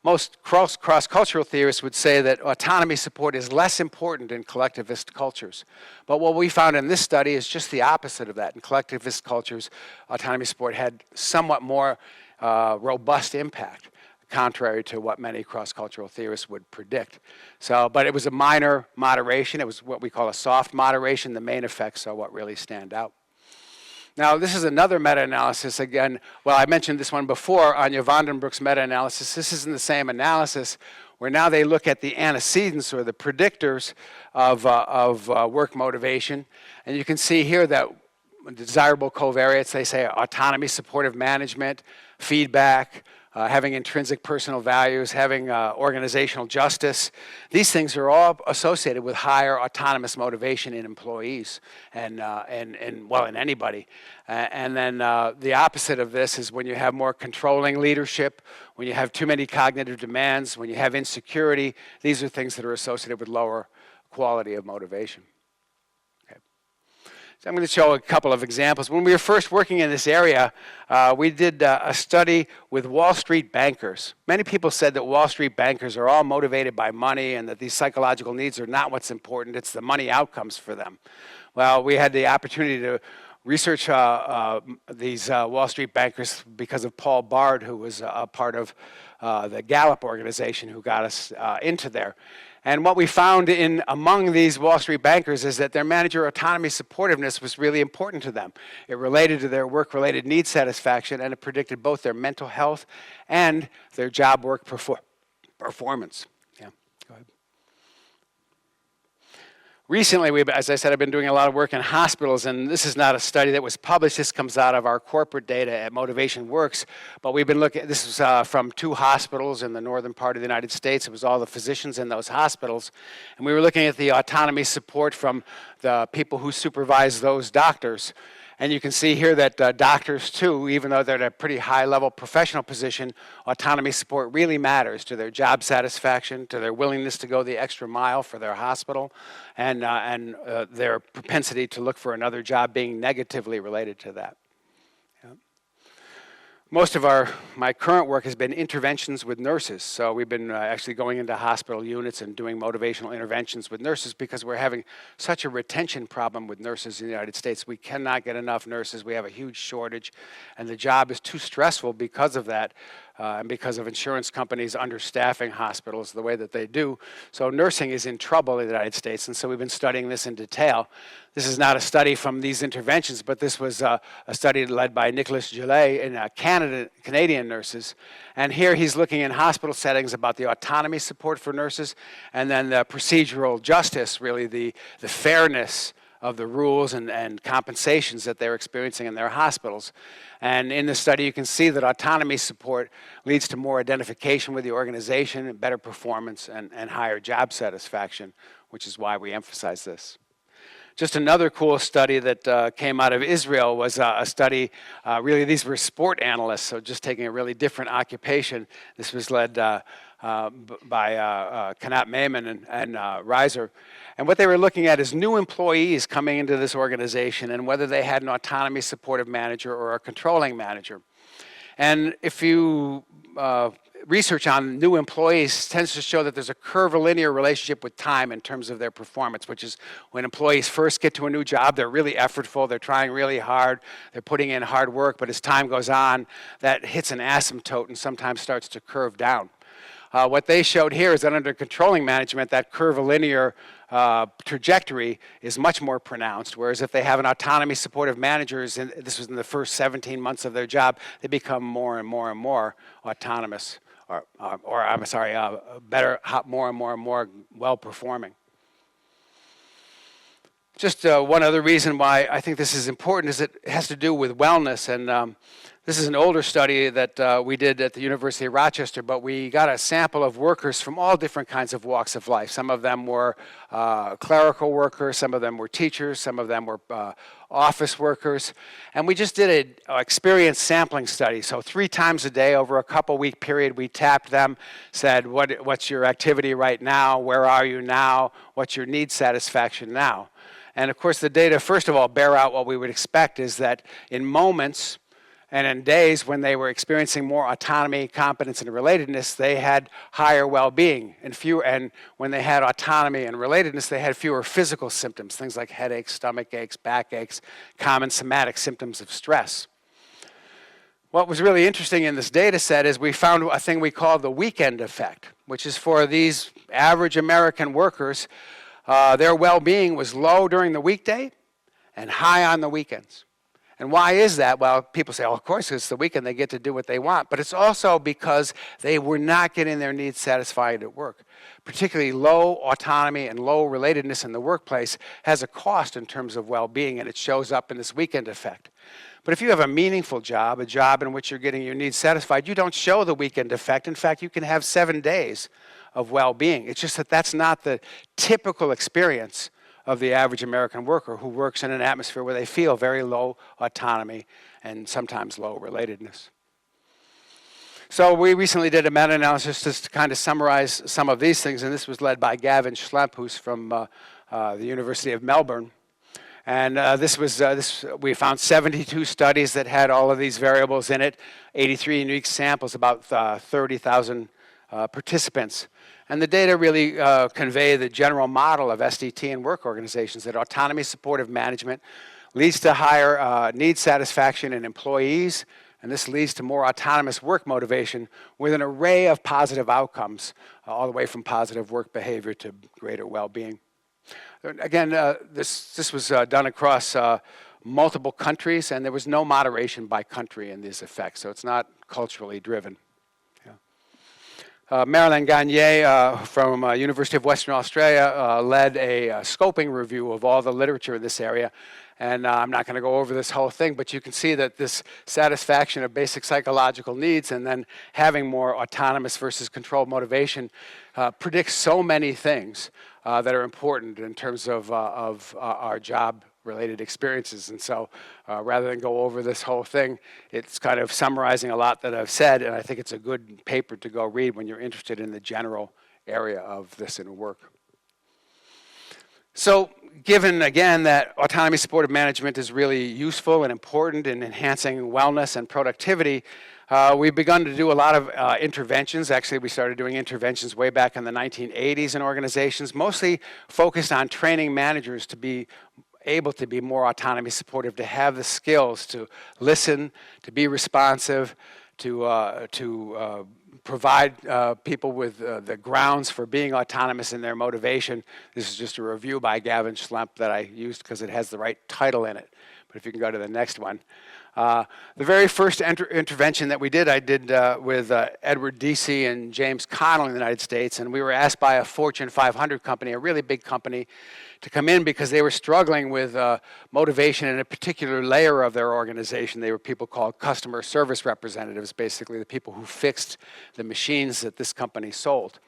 Most cross-cultural theorists would say that autonomy support is less important in collectivist cultures. But what we found in this study is just the opposite of that. In collectivist cultures, autonomy support had somewhat more robust impact, contrary to what many cross-cultural theorists would predict. But it was a minor moderation. It was what we call a soft moderation. The main effects are what really stand out. Now, this is another meta-analysis. Again, well, I mentioned this one before, Anya Vandenbroek's meta-analysis. This is in the same analysis, where now they look at the antecedents or the predictors of work motivation. And you can see here that desirable covariates, they say autonomy, supportive management, feedback, having intrinsic personal values, having organizational justice. These things are all associated with higher autonomous motivation in employees and in anybody. And then the opposite of this is when you have more controlling leadership, when you have too many cognitive demands, when you have insecurity. These are things that are associated with lower quality of motivation. Okay. So I'm going to show a couple of examples. When we were first working in this area, we did a study with Wall Street bankers. Many people said that Wall Street bankers are all motivated by money and that these psychological needs are not what's important, it's the money outcomes for them. Well, we had the opportunity to research these Wall Street bankers because of Paul Bard, who was a part of the Gallup organization who got us into there. And what we found among these Wall Street bankers is that their manager autonomy supportiveness was really important to them. It related to their work-related need satisfaction, and it predicted both their mental health and their job work performance. Yeah, go ahead. Recently, as I said, I've been doing a lot of work in hospitals, and this is not a study that was published. This comes out of our corporate data at Motivation Works, but we've been looking, this is from 2 hospitals in the northern part of the United States. It was all the physicians in those hospitals, and we were looking at the autonomy support from the people who supervise those doctors. And you can see here that doctors, too, even though they're at a pretty high-level professional position, autonomy support really matters to their job satisfaction, to their willingness to go the extra mile for their hospital, and their propensity to look for another job being negatively related to that. Most of my current work has been interventions with nurses. So we've been actually going into hospital units and doing motivational interventions with nurses because we're having such a retention problem with nurses in the United States. We cannot get enough nurses. We have a huge shortage, and the job is too stressful because of that, and because of insurance companies understaffing hospitals the way that they do. So nursing is in trouble in the United States, and so we've been studying this in detail. This is not a study from these interventions, but this was a study led by Nicholas Gillet in Canadian nurses. And here he's looking in hospital settings about the autonomy support for nurses, and then the procedural justice, really the fairness of the rules and compensations that they're experiencing in their hospitals. And in the study, you can see that autonomy support leads to more identification with the organization, better performance, and higher job satisfaction, which is why we emphasize this. Just another cool study that came out of Israel was a study, really these were sport analysts, so just taking a really different occupation. This was led by Kanat Maiman and Reiser. And what they were looking at is new employees coming into this organization and whether they had an autonomy supportive manager or a controlling manager. And if you research on new employees tends to show that there's a curvilinear relationship with time in terms of their performance, which is when employees first get to a new job, they're really effortful, they're trying really hard, they're putting in hard work, but as time goes on, that hits an asymptote and sometimes starts to curve down. What they showed here is that under controlling management, that curvilinear trajectory is much more pronounced, whereas if they have an autonomy supportive managers, and this was in the first 17 months of their job, they become more and more and more autonomous, or I'm sorry, better, more and more well-performing. Just one other reason why I think this is important is it has to do with wellness, and this is an older study that we did at the University of Rochester, but we got a sample of workers from all different kinds of walks of life. Some of them were clerical workers, some of them were teachers, some of them were office workers, and we just did an experience sampling study. So 3 times a day over a couple-week period, we tapped them, said, what's your activity right now, where are you now, what's your need satisfaction now? And of course the data, first of all, bear out what we would expect is that in moments and in days when they were experiencing more autonomy, competence, and relatedness, they had higher well-being. And when they had autonomy and relatedness, they had fewer physical symptoms, things like headaches, stomach aches, back aches, common somatic symptoms of stress. What was really interesting in this data set is we found a thing we call the weekend effect, which is for these average American workers, their well-being was low during the weekday and high on the weekends. And why is that? Well, people say, oh, of course, it's the weekend, they get to do what they want. But it's also because they were not getting their needs satisfied at work. Particularly low autonomy and low relatedness in the workplace has a cost in terms of well-being, and it shows up in this weekend effect. But if you have a meaningful job, a job in which you're getting your needs satisfied, you don't show the weekend effect. In fact, you can have 7 days of well-being. It's just that that's not the typical experience of the average American worker who works in an atmosphere where they feel very low autonomy and sometimes low relatedness. So we recently did a meta-analysis just to kind of summarize some of these things, and this was led by Gavin Schlemp, who's from the University of Melbourne. And we found 72 studies that had all of these variables in it, 83 unique samples, about 30,000 participants. And the data really convey the general model of SDT in work organizations, that autonomy supportive management leads to higher need satisfaction in employees, and this leads to more autonomous work motivation with an array of positive outcomes, all the way from positive work behavior to greater well-being. Again, this was done across multiple countries, and there was no moderation by country in these effects, so it's not culturally driven. Marilyn Gagne from University of Western Australia led a scoping review of all the literature in this area. And I'm not going to go over this whole thing, but you can see that this satisfaction of basic psychological needs and then having more autonomous versus controlled motivation predicts so many things that are important in terms of our job-related experiences. And so rather than go over this whole thing, it's kind of summarizing a lot that I've said, and I think it's a good paper to go read when you're interested in the general area of this in work. So given, again, that autonomy supportive management is really useful and important in enhancing wellness and productivity, we've begun to do a lot of interventions. Actually, we started doing interventions way back in the 1980s in organizations, mostly focused on training managers to be able to be more autonomy supportive, to have the skills to listen, to be responsive, to provide people with the grounds for being autonomous in their motivation. This is just a review by Gavin Schlemp that I used because it has the right title in it. But if you can go to the next one. The very first intervention that we did, I did with Edward Deasy and James Connell in the United States, and we were asked by a Fortune 500 company, a really big company, to come in because they were struggling with motivation in a particular layer of their organization. They were people called customer service representatives, basically the people who fixed the machines that this company sold.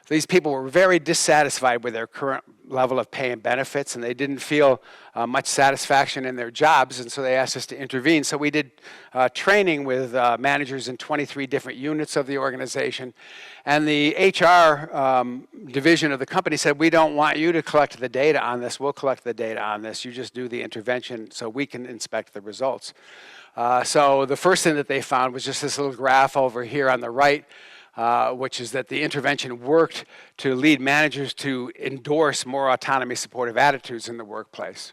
These people were very dissatisfied with their current level of pay and benefits, and they didn't feel much satisfaction in their jobs, and so they asked us to intervene. So we did training with managers in 23 different units of the organization, and the HR division of the company said, we don't want you to collect the data on this, we'll collect the data on this, you just do the intervention so we can inspect the results. So the first thing that they found was just this little graph over here on the right, which is that the intervention worked to lead managers to endorse more autonomy supportive attitudes in the workplace.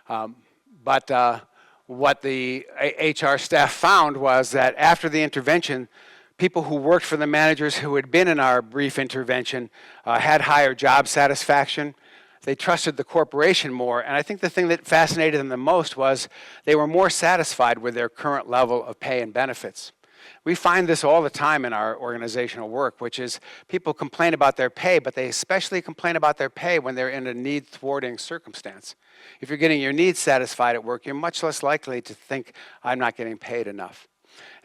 But what the HR staff found was that after the intervention, people who worked for the managers who had been in our brief intervention had higher job satisfaction. They trusted the corporation more, and I think the thing that fascinated them the most was they were more satisfied with their current level of pay and benefits. We find this all the time in our organizational work, which is people complain about their pay, but they especially complain about their pay when they're in a need-thwarting circumstance. If you're getting your needs satisfied at work, you're much less likely to think, I'm not getting paid enough.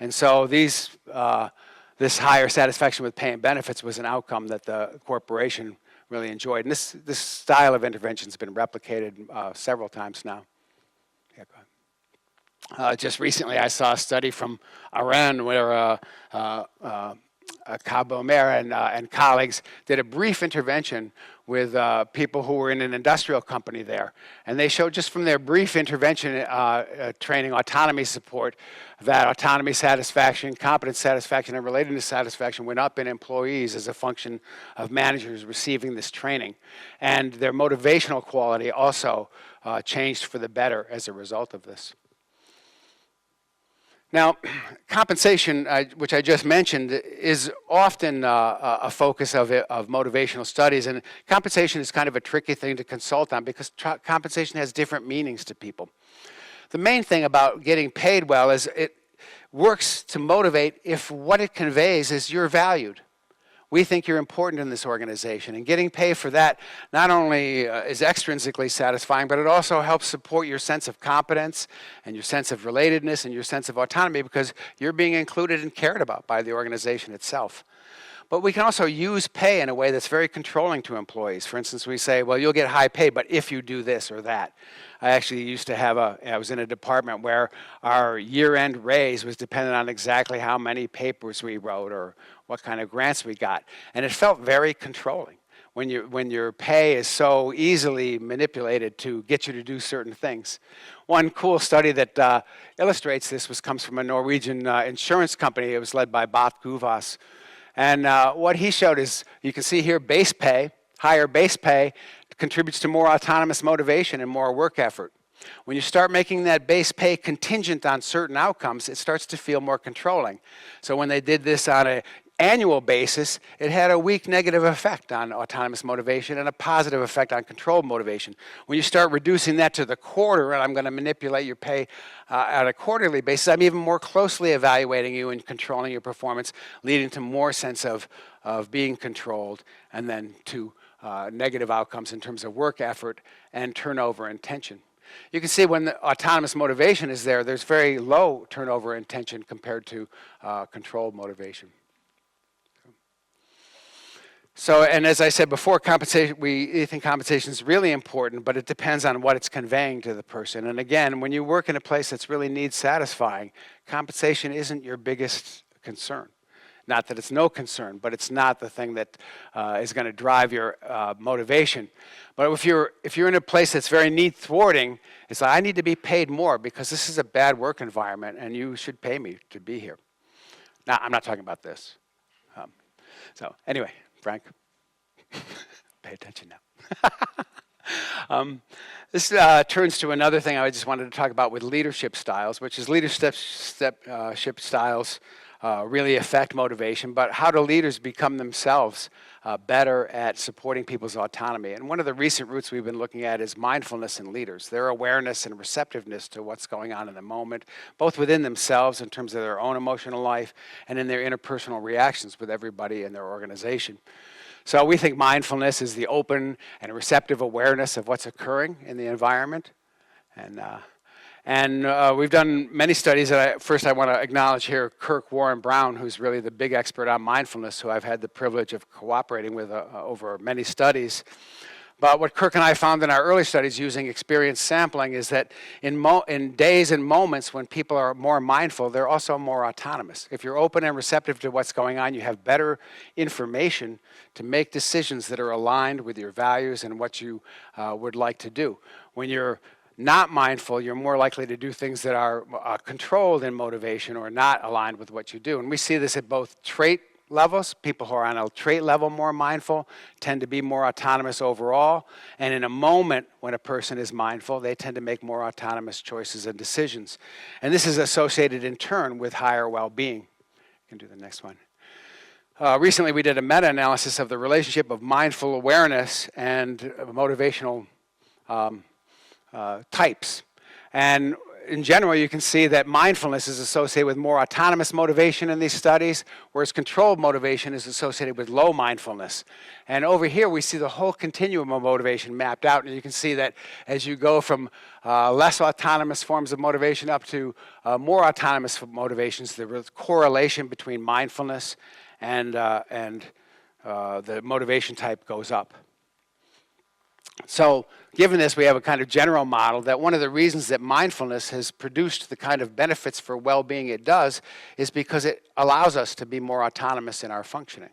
And so this higher satisfaction with pay and benefits was an outcome that the corporation really enjoyed. And this style of intervention has been replicated several times now. Yeah, go ahead. Just recently, I saw a study from Iran where Kabo Mer and colleagues did a brief intervention with people who were in an industrial company there. And they showed just from their brief intervention training autonomy support that autonomy satisfaction, competence satisfaction, and relatedness satisfaction went up in employees as a function of managers receiving this training. And their motivational quality also changed for the better as a result of this. Now, compensation, which I just mentioned, is often a focus of motivational studies, and compensation is kind of a tricky thing to consult on because compensation has different meanings to people. The main thing about getting paid well is it works to motivate if what it conveys is you're valued. We think you're important in this organization, and getting paid for that not only is extrinsically satisfying, but it also helps support your sense of competence and your sense of relatedness and your sense of autonomy because you're being included and cared about by the organization itself. But we can also use pay in a way that's very controlling to employees. For instance, we say, well, you'll get high pay, but if you do this or that. I actually used to have I was in a department where our year-end raise was dependent on exactly how many papers we wrote or what kind of grants we got. And it felt very controlling. when your pay is so easily manipulated to get you to do certain things. One cool study that illustrates this comes from a Norwegian insurance company. It was led by Bot Guvas. And what he showed is, you can see here, base pay, higher base pay contributes to more autonomous motivation and more work effort. When you start making that base pay contingent on certain outcomes, it starts to feel more controlling. So when they did this on an annual basis, it had a weak negative effect on autonomous motivation and a positive effect on controlled motivation. When you start reducing that to the quarter, and I'm going to manipulate your pay on a quarterly basis, I'm even more closely evaluating you and controlling your performance, leading to more sense of being controlled, and then to negative outcomes in terms of work effort and turnover and tension. You can see when the autonomous motivation is there, there's very low turnover and tension compared to controlled motivation. So, and as I said before, compensation, we think compensation is really important, but it depends on what it's conveying to the person. And again, when you work in a place that's really needs satisfying, compensation isn't your biggest concern. Not that it's no concern, but it's not the thing that is going to drive your motivation. But if you're in a place that's very need thwarting, it's like, I need to be paid more because this is a bad work environment and you should pay me to be here. Now, I'm not talking about this. So anyway, Frank, pay attention now. This turns to another thing I just wanted to talk about with leadership styles, which is leadership styles really affect motivation, but how do leaders become themselves better at supporting people's autonomy? And one of the recent roots we've been looking at is mindfulness in leaders, their awareness and receptiveness to what's going on in the moment, both within themselves in terms of their own emotional life and in their interpersonal reactions with everybody in their organization. So we think mindfulness is the open and receptive awareness of what's occurring in the environment. And we've done many studies. First, I want to acknowledge here Kirk Warren Brown, who's really the big expert on mindfulness, who I've had the privilege of cooperating with over many studies. But what Kirk and I found in our early studies using experience sampling is that in days and moments when people are more mindful, they're also more autonomous. If you're open and receptive to what's going on, you have better information to make decisions that are aligned with your values and what you would like to do. When you're not mindful, you're more likely to do things that are controlled in motivation or not aligned with what you do. And we see this at both trait levels. People who are on a trait level more mindful tend to be more autonomous overall. And in a moment when a person is mindful, they tend to make more autonomous choices and decisions. And this is associated in turn with higher well-being. You can do the next one. Recently we did a meta-analysis of the relationship of mindful awareness and motivational types. And in general, you can see that mindfulness is associated with more autonomous motivation in these studies, whereas controlled motivation is associated with low mindfulness. And over here, we see the whole continuum of motivation mapped out, and you can see that as you go from less autonomous forms of motivation up to more autonomous motivations, the correlation between mindfulness and the motivation type goes up. So given this, we have a kind of general model that one of the reasons that mindfulness has produced the kind of benefits for well-being it does is because it allows us to be more autonomous in our functioning.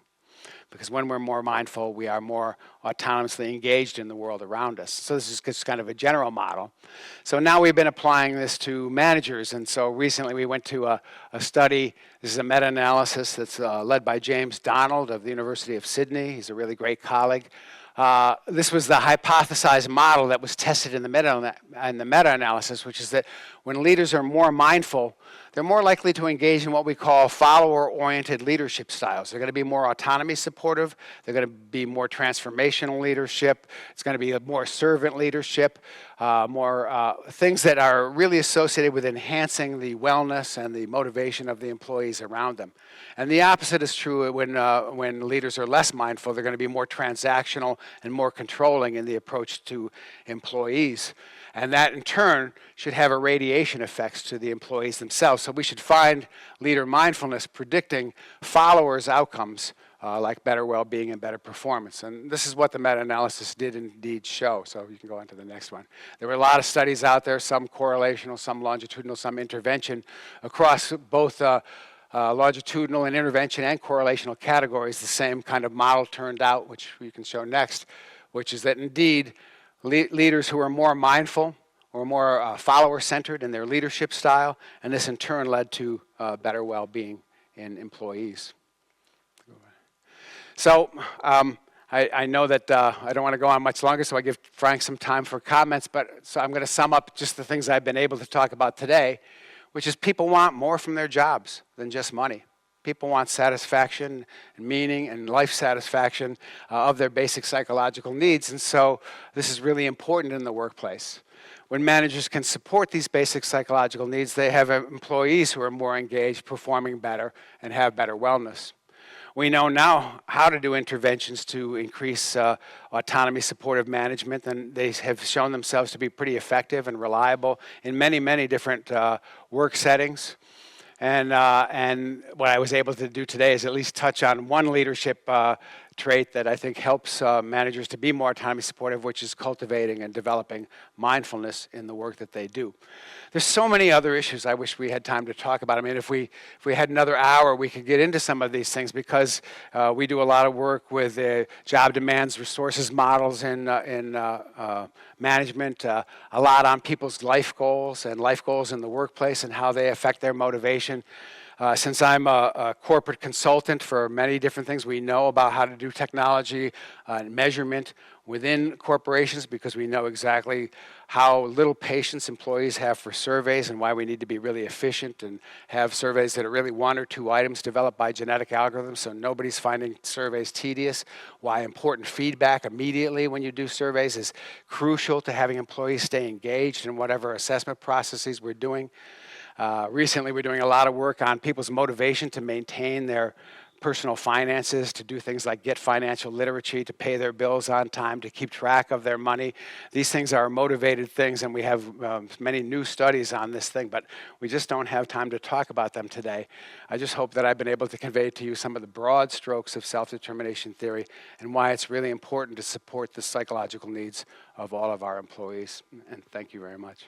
Because when we're more mindful, we are more autonomously engaged in the world around us. So this is just kind of a general model. So now we've been applying this to managers. And so recently we went to a study. This is a meta-analysis that's led by James Donald of the University of Sydney. He's a really great colleague. This was the hypothesized model that was tested in the meta-analysis, which is that when leaders are more mindful, they're more likely to engage in what we call follower-oriented leadership styles. They're going to be more autonomy supportive. They're going to be more transformational leadership. It's going to be more servant leadership, more things that are really associated with enhancing the wellness and the motivation of the employees around them. And the opposite is true when leaders are less mindful. They're going to be more transactional and more controlling in the approach to employees. And that, in turn, should have irradiation effects to the employees themselves. So we should find leader mindfulness predicting followers' outcomes like better well-being and better performance. And this is what the meta-analysis did indeed show. So you can go on to the next one. There were a lot of studies out there, some correlational, some longitudinal, some intervention, across both longitudinal and intervention and correlational categories, the same kind of model turned out, which we can show next, which is that indeed leaders who are more mindful or more follower-centered in their leadership style, and this in turn led to better well-being in employees. So I know that I don't want to go on much longer, so I give Frank some time for comments, but so I'm going to sum up just the things I've been able to talk about today, which is people want more from their jobs than just money. People want satisfaction and meaning and life satisfaction of their basic psychological needs, and so this is really important in the workplace. When managers can support these basic psychological needs, they have employees who are more engaged, performing better, and have better wellness. We know now how to do interventions to increase autonomy supportive management, and they have shown themselves to be pretty effective and reliable in many, many different work settings. And what I was able to do today is at least touch on one leadership trait that I think helps managers to be more autonomy supportive, which is cultivating and developing mindfulness in the work that they do. There's so many other issues I wish we had time to talk about. I mean, if we had another hour, we could get into some of these things because we do a lot of work with job demands, resources models in management, a lot on people's life goals and life goals in the workplace and how they affect their motivation. Since I'm a corporate consultant for many different things, we know about how to do technology and measurement within corporations because we know exactly how little patience employees have for surveys and why we need to be really efficient and have surveys that are really one or two items developed by genetic algorithms so nobody's finding surveys tedious, why important feedback immediately when you do surveys is crucial to having employees stay engaged in whatever assessment processes we're doing. Recently, we're doing a lot of work on people's motivation to maintain their personal finances, to do things like get financial literacy, to pay their bills on time, to keep track of their money. These things are motivated things, and we have many new studies on this thing, but we just don't have time to talk about them today. I just hope that I've been able to convey to you some of the broad strokes of self-determination theory and why it's really important to support the psychological needs of all of our employees. And thank you very much.